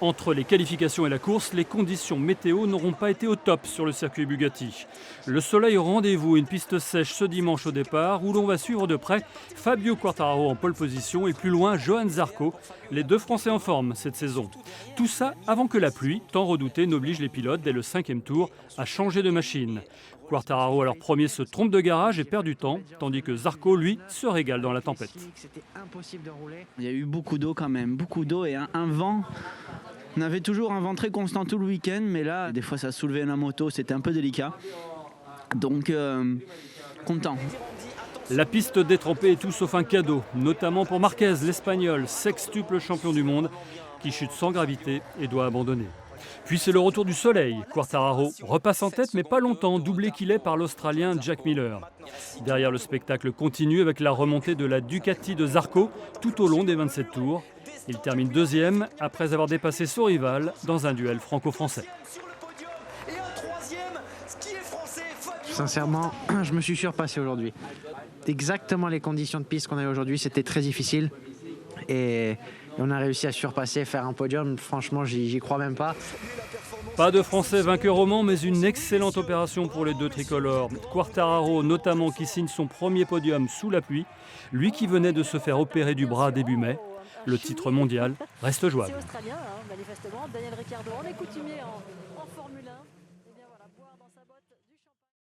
Entre les qualifications et la course, les conditions météo n'auront pas été au top sur le circuit Bugatti. Le soleil au rendez-vous, une piste sèche ce dimanche au départ où l'on va suivre de près Fabio Quartararo en pole position et plus loin Johann Zarco, les deux Français en forme cette saison. Tout ça avant que la pluie, tant redoutée, n'oblige les pilotes dès le 5e tour à changer de machine. Quartararo alors premier se trompe de garage et perd du temps, tandis que Zarco, lui, se régale dans la tempête. Il y a eu beaucoup d'eau quand même, beaucoup d'eau et un vent. On avait toujours un vent très constant tout le week-end, mais là, des fois ça soulevait la moto, c'était un peu délicat. Donc, content. La piste détrempée est tout sauf un cadeau, notamment pour Marquez, l'Espagnol, sextuple champion du monde, qui chute sans gravité et doit abandonner. Puis c'est le retour du soleil. Quartararo repasse en tête, mais pas longtemps, doublé qu'il est par l'Australien Jack Miller. Derrière, le spectacle continue avec la remontée de la Ducati de Zarco tout au long des 27 tours. Il termine deuxième après avoir dépassé son rival dans un duel franco-français. Sincèrement, je me suis surpassé aujourd'hui. Exactement les conditions de piste qu'on a aujourd'hui, c'était très difficile. Et on a réussi à surpasser, faire un podium. Franchement, j'y crois même pas. Pas de Français vainqueur au Mans, mais une excellente opération pour les deux tricolores. Quartararo notamment qui signe son premier podium sous la pluie. Lui qui venait de se faire opérer du bras début mai. Le titre mondial reste jouable. C'est australien, manifestement. Daniel Ricciardo, en est coutumier en Formule 1.